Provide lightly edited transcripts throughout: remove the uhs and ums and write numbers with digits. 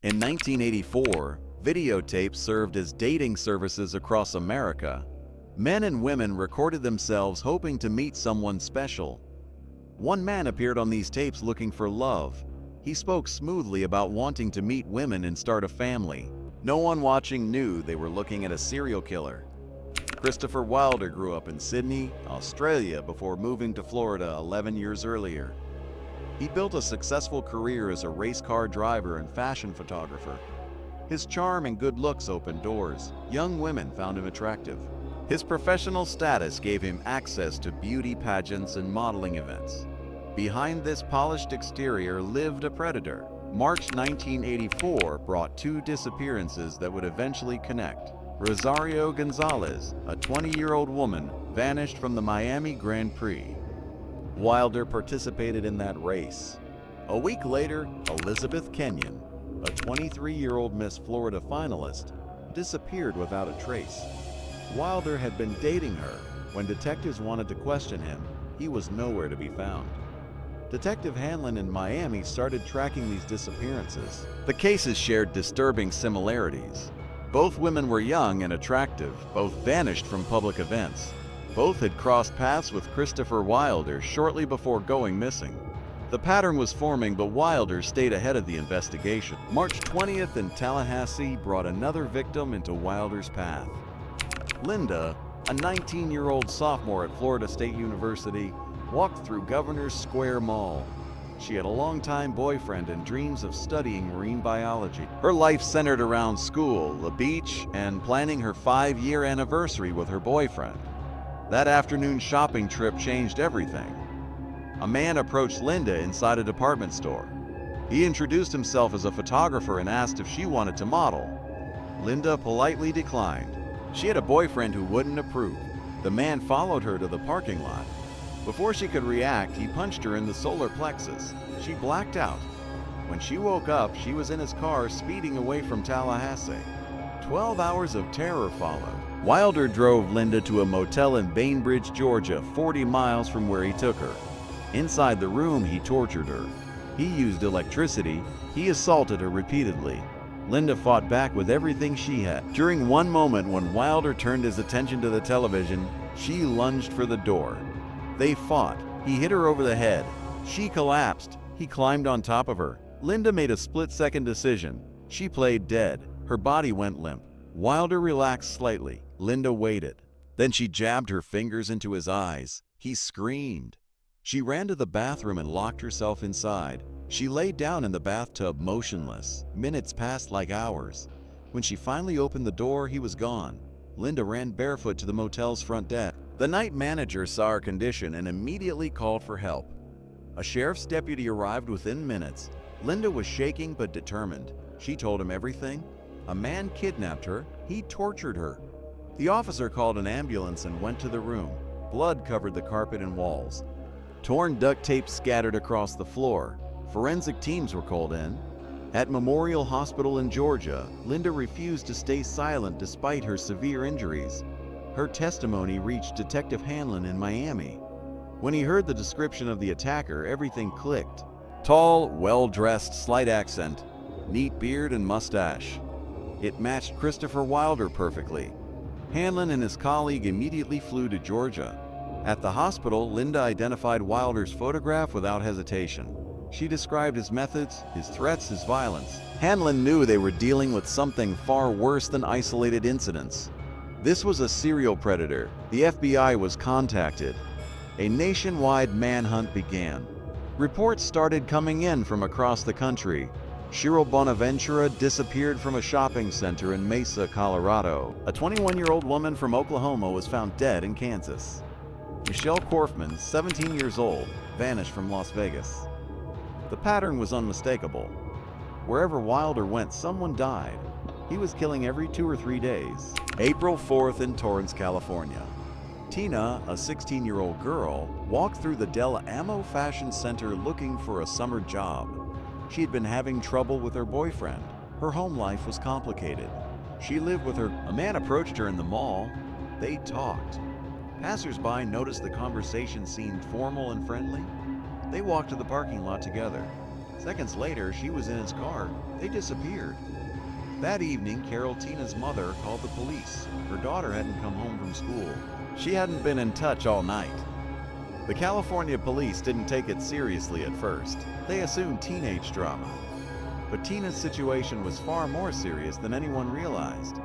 In 1984, videotapes served as dating services across America. Men and women recorded themselves hoping to meet someone special. One man appeared on these tapes looking for love. He spoke smoothly about wanting to meet women and start a family. No one watching knew they were looking at a serial killer. Christopher Wilder grew up in Sydney, Australia before moving to Florida 11 years earlier. He built a successful career as a race car driver and fashion photographer. His charm and good looks opened doors. Young women found him attractive. His professional status gave him access to beauty pageants and modeling events. Behind this polished exterior lived a predator. March 1984 brought two disappearances that would eventually connect. Rosario Gonzalez, a 20-year-old woman, vanished from the Miami Grand Prix. Wilder participated in that race. A week later, Elizabeth Kenyon, a 23-year-old Miss Florida finalist, disappeared without a trace. Wilder had been dating her. When detectives wanted to question him, he was nowhere to be found. Detective Hanlon in Miami started tracking these disappearances. The cases shared disturbing similarities. Both women were young and attractive. Both vanished from public events. Both had crossed paths with Christopher Wilder shortly before going missing. The pattern was forming, but Wilder stayed ahead of the investigation. March 20th in Tallahassee brought another victim into Wilder's path. Linda, a 19-year-old sophomore at Florida State University, walked through Governor's Square Mall. She had a longtime boyfriend and dreams of studying marine biology. Her life centered around school, the beach, and planning her 5-year anniversary with her boyfriend. That afternoon shopping trip changed everything. A man approached Linda inside a department store. He introduced himself as a photographer and asked if she wanted to model. Linda politely declined. She had a boyfriend who wouldn't approve. The man followed her to the parking lot. Before she could react, he punched her in the solar plexus. She blacked out. When she woke up, she was in his car speeding away from Tallahassee. 12 hours of terror followed. Wilder drove Linda to a motel in Bainbridge, Georgia, 40 miles from where he took her. Inside the room, he tortured her. He used electricity. He assaulted her repeatedly. Linda fought back with everything she had. During one moment when Wilder turned his attention to the television, she lunged for the door. They fought. He hit her over the head. She collapsed. He climbed on top of her. Linda made a split-second decision. She played dead. Her body went limp. Wilder relaxed slightly. Linda waited. Then she jabbed her fingers into his eyes. He screamed. She ran to the bathroom and locked herself inside. She lay down in the bathtub motionless. Minutes passed like hours. When she finally opened the door, he was gone. Linda ran barefoot to the motel's front desk. The night manager saw her condition and immediately called for help. A sheriff's deputy arrived within minutes. Linda was shaking but determined. She told him everything. A man kidnapped her. He tortured her. The officer called an ambulance and went to the room. Blood covered the carpet and walls. Torn duct tape scattered across the floor. Forensic teams were called in. At Memorial Hospital in Georgia, Linda refused to stay silent despite her severe injuries. Her testimony reached Detective Hanlon in Miami. When he heard the description of the attacker, everything clicked. Tall, well-dressed, slight accent, neat beard and mustache. It matched Christopher Wilder perfectly. Hanlon and his colleague immediately flew to Georgia. At the hospital, Linda identified Wilder's photograph without hesitation. She described his methods, his threats, his violence. Hanlon knew they were dealing with something far worse than isolated incidents. This was a serial predator. The FBI was contacted. A nationwide manhunt began. Reports started coming in from across the country. Cheryl Bonaventura disappeared from a shopping center in Mesa, Colorado. A 21-year-old woman from Oklahoma was found dead in Kansas. Michelle Korfman, 17 years old, vanished from Las Vegas. The pattern was unmistakable. Wherever Wilder went, someone died. He was killing every 2 or 3 days. April 4th in Torrance, California. Tina, a 16-year-old girl, walked through the Del Amo Fashion Center looking for a summer job. She had been having trouble with her boyfriend. Her home life was complicated. She lived with her. A man approached her in the mall. They talked. Passers-by noticed the conversation seemed formal and friendly. They walked to the parking lot together. Seconds later, she was in his car. They disappeared. That evening, Carol, Tina's mother, called the police. Her daughter hadn't come home from school. She hadn't been in touch all night. The California police didn't take it seriously at first. They assumed teenage drama. But Tina's situation was far more serious than anyone realized.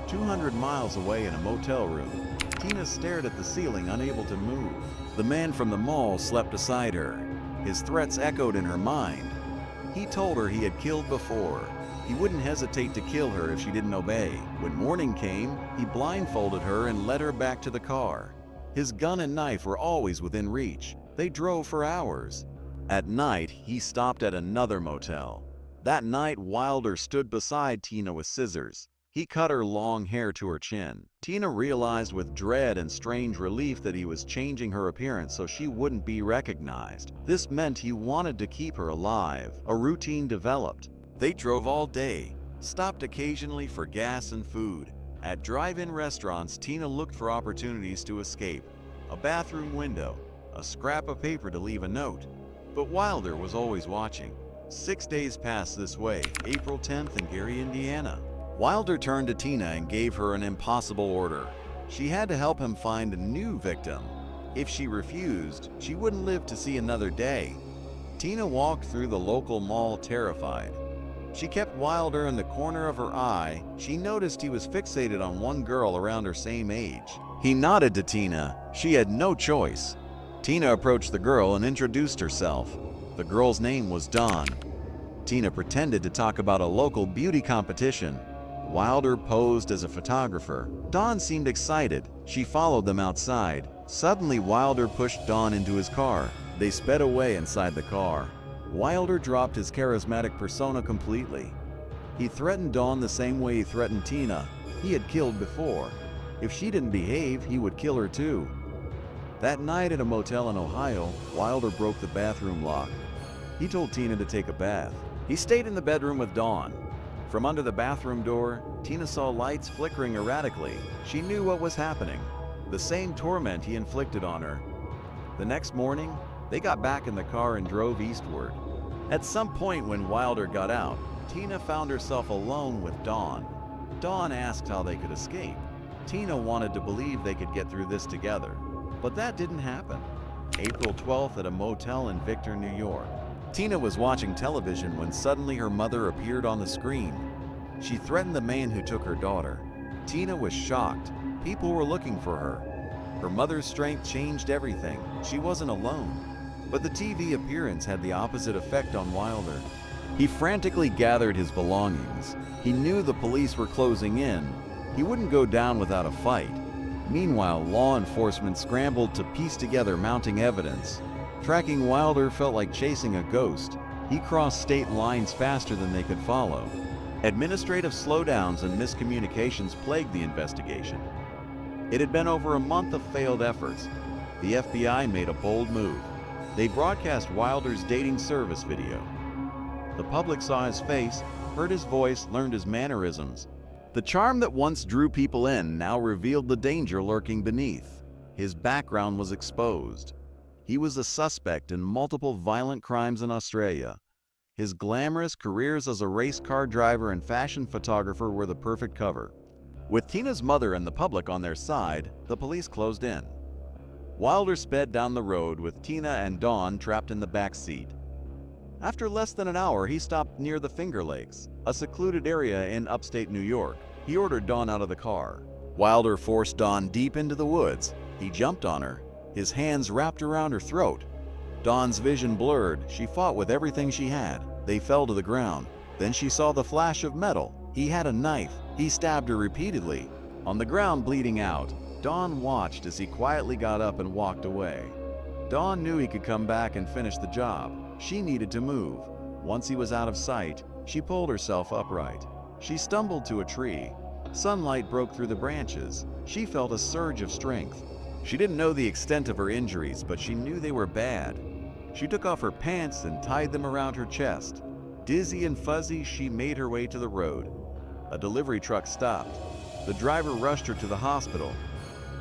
200 miles away in a motel room, Tina stared at the ceiling, unable to move. The man from the mall slept beside her. His threats echoed in her mind. He told her he had killed before. He wouldn't hesitate to kill her if she didn't obey. When morning came, he blindfolded her and led her back to the car. His gun and knife were always within reach. They drove for hours. At night, he stopped at another motel. That night, Wilder stood beside Tina with scissors. He cut her long hair to her chin. Tina realized with dread and strange relief that he was changing her appearance so she wouldn't be recognized. This meant he wanted to keep her alive. A routine developed. They drove all day, stopped occasionally for gas and food. At drive-in restaurants, Tina looked for opportunities to escape. A bathroom window, a scrap of paper to leave a note. But Wilder was always watching. 6 days passed this way, April 10th in Gary, Indiana. Wilder turned to Tina and gave her an impossible order. She had to help him find a new victim. If she refused, she wouldn't live to see another day. Tina walked through the local mall terrified. She kept Wilder in the corner of her eye. She noticed he was fixated on one girl around her same age. He nodded to Tina. She had no choice. Tina approached the girl and introduced herself. The girl's name was Dawn. Tina pretended to talk about a local beauty competition. Wilder posed as a photographer. Dawn seemed excited. She followed them outside. Suddenly, Wilder pushed Dawn into his car. They sped away inside the car. Wilder dropped his charismatic persona completely. He threatened Dawn the same way he threatened Tina. He had killed before. If she didn't behave, he would kill her too. That night at a motel in Ohio, Wilder broke the bathroom lock. He told Tina to take a bath. He stayed in the bedroom with Dawn. From under the bathroom door, Tina saw lights flickering erratically. She knew what was happening. The same torment he inflicted on her. The next morning, they got back in the car and drove eastward. At some point when Wilder got out, Tina found herself alone with Dawn. Dawn asked how they could escape. Tina wanted to believe they could get through this together, but that didn't happen. April 12th at a motel in Victor, New York. Tina was watching television when suddenly her mother appeared on the screen. She threatened the man who took her daughter. Tina was shocked. People were looking for her. Her mother's strength changed everything. She wasn't alone. But the TV appearance had the opposite effect on Wilder. He frantically gathered his belongings. He knew the police were closing in. He wouldn't go down without a fight. Meanwhile, law enforcement scrambled to piece together mounting evidence. Tracking Wilder felt like chasing a ghost. He crossed state lines faster than they could follow. Administrative slowdowns and miscommunications plagued the investigation. It had been over a month of failed efforts. The FBI made a bold move. They broadcast Wilder's dating service video. The public saw his face, heard his voice, learned his mannerisms. The charm that once drew people in now revealed the danger lurking beneath. His background was exposed. He was a suspect in multiple violent crimes in Australia. His glamorous careers as a race car driver and fashion photographer were the perfect cover. With Tina's mother and the public on their side, the police closed in. Wilder sped down the road with Tina and Dawn trapped in the back seat. After less than an hour, he stopped near the Finger Lakes, a secluded area in upstate New York. He ordered Dawn out of the car. Wilder forced Dawn deep into the woods. He jumped on her, his hands wrapped around her throat. Dawn's vision blurred. She fought with everything she had. They fell to the ground. Then she saw the flash of metal. He had a knife. He stabbed her repeatedly. On the ground, bleeding out, Dawn watched as he quietly got up and walked away. Dawn knew he could come back and finish the job. She needed to move. Once he was out of sight, she pulled herself upright. She stumbled to a tree. Sunlight broke through the branches. She felt a surge of strength. She didn't know the extent of her injuries, but she knew they were bad. She took off her pants and tied them around her chest. Dizzy and fuzzy, she made her way to the road. A delivery truck stopped. The driver rushed her to the hospital.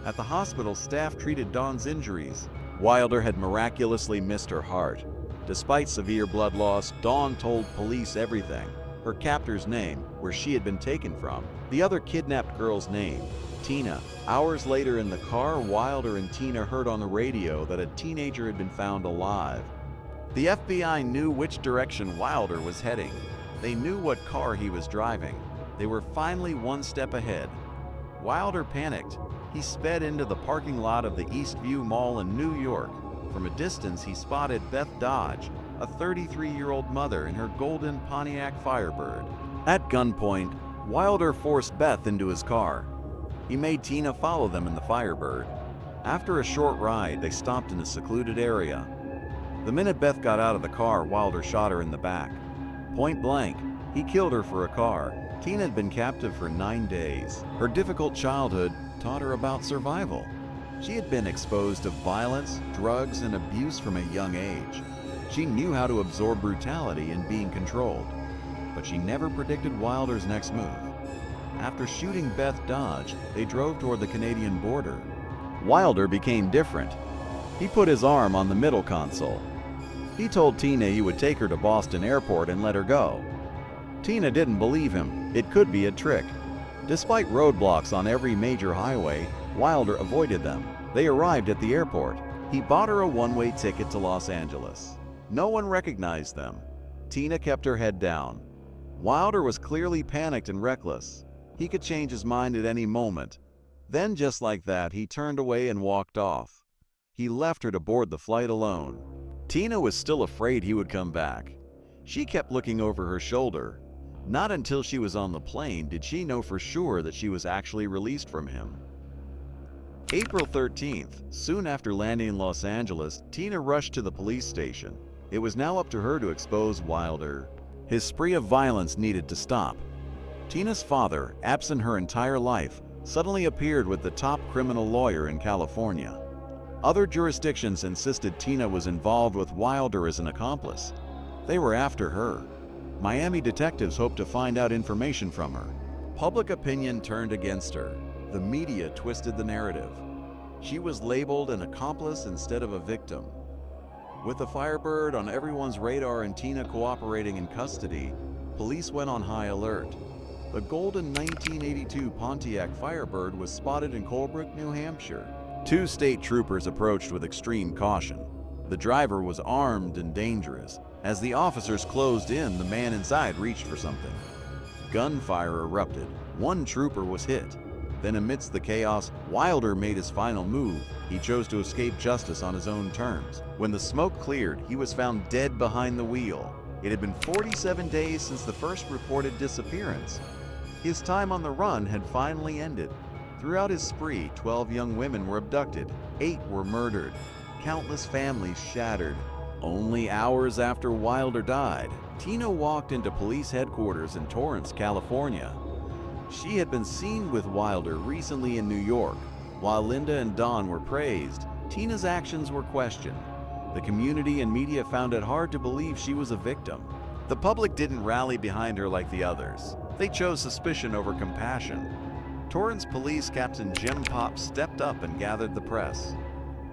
At the hospital, staff treated Dawn's injuries. Wilder had miraculously missed her heart. Despite severe blood loss, Dawn told police everything: her captor's name, where she had been taken from, the other kidnapped girl's name, Tina. Hours later in the car, Wilder and Tina heard on the radio that a teenager had been found alive. The FBI knew which direction Wilder was heading. They knew what car he was driving. They were finally one step ahead. Wilder panicked. He sped into the parking lot of the Eastview Mall in New York. From a distance, he spotted Beth Dodge, a 33-year-old mother in her golden Pontiac Firebird. At gunpoint, Wilder forced Beth into his car. He made Tina follow them in the Firebird. After a short ride, they stopped in a secluded area. The minute Beth got out of the car, Wilder shot her in the back. Point blank, he killed her for a car. Tina had been captive for 9 days. Her difficult childhood taught her about survival. She had been exposed to violence, drugs, and abuse from a young age. She knew how to absorb brutality and being controlled, but she never predicted Wilder's next move. After shooting Beth Dodge, they drove toward the Canadian border. Wilder became different. He put his arm on the middle console. He told Tina he would take her to Boston Airport and let her go. Tina didn't believe him. It could be a trick. Despite roadblocks on every major highway, Wilder avoided them. They arrived at the airport. He bought her a one-way ticket to Los Angeles. No one recognized them. Tina kept her head down. Wilder was clearly panicked and reckless. He could change his mind at any moment. Then, just like that, he turned away and walked off. He left her to board the flight alone. Tina was still afraid he would come back. She kept looking over her shoulder. Not until she was on the plane did she know for sure that she was actually released from him. April 13th, soon after landing in Los Angeles, Tina rushed to the police station. It was now up to her to expose Wilder. His spree of violence needed to stop. Tina's father, absent her entire life, suddenly appeared with the top criminal lawyer in California. Other jurisdictions insisted Tina was involved with Wilder as an accomplice. They were after her. Miami detectives hoped to find out information from her. Public opinion turned against her. The media twisted the narrative. She was labeled an accomplice instead of a victim. With the Firebird on everyone's radar and Tina cooperating in custody, police went on high alert. The golden 1982 Pontiac Firebird was spotted in Colebrook, New Hampshire. 2 state troopers approached with extreme caution. The driver was armed and dangerous. As the officers closed in, the man inside reached for something. Gunfire erupted. 1 trooper was hit. Then, amidst the chaos, Wilder made his final move. He chose to escape justice on his own terms. When the smoke cleared, he was found dead behind the wheel. It had been 47 days since the first reported disappearance. His time on the run had finally ended. Throughout his spree, 12 young women were abducted. 8 were murdered. Countless families shattered. Only hours after Wilder died, Tina walked into police headquarters in Torrance, California. She had been seen with Wilder recently in New York. While Linda and Dawn were praised, Tina's actions were questioned. The community and media found it hard to believe she was a victim. The public didn't rally behind her like the others. They chose suspicion over compassion. Torrance Police Captain Jim Pop stepped up and gathered the press.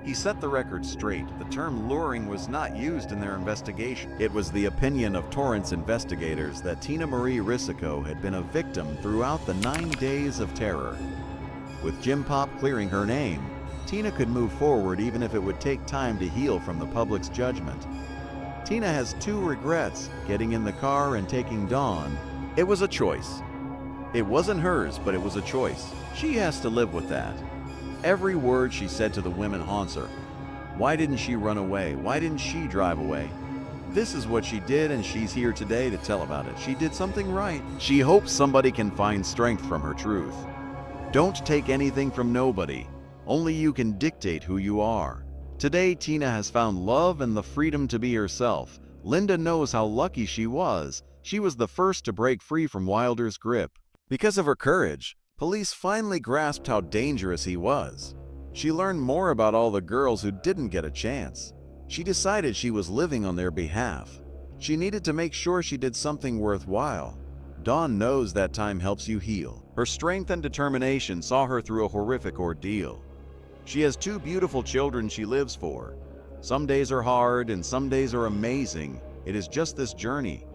He set the record straight. The term luring was not used in their investigation. It was the opinion of Torrance investigators that Tina Marie Risico had been a victim throughout the 9 days of terror. With Jim Pop clearing her name, Tina could move forward even if it would take time to heal from the public's judgment. Tina has 2 regrets: getting in the car and taking Dawn. It was a choice. It wasn't hers, but it was a choice. She has to live with that. Every word she said to the women haunts her. Why didn't she run away? Why didn't she drive away? This is what she did, and she's here today to tell about it. She did something right. She hopes somebody can find strength from her truth. Don't take anything from nobody. Only you can dictate who you are. Today, Tina has found love and the freedom to be herself. Linda knows how lucky she was. She was the first to break free from Wilder's grip. Because of her courage, police finally grasped how dangerous he was. She learned more about all the girls who didn't get a chance. She decided she was living on their behalf. She needed to make sure she did something worthwhile. Dawn knows that time helps you heal. Her strength and determination saw her through a horrific ordeal. She has 2 beautiful children she lives for. Some days are hard and some days are amazing. It is just this journey.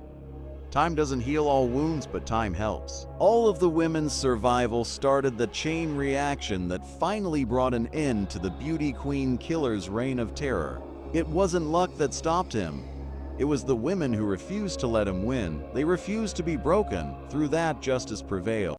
Time doesn't heal all wounds, but time helps. All of the women's survival started the chain reaction that finally brought an end to the beauty queen killer's reign of terror. It wasn't luck that stopped him. It was the women who refused to let him win. They refused to be broken. Through that, justice prevailed.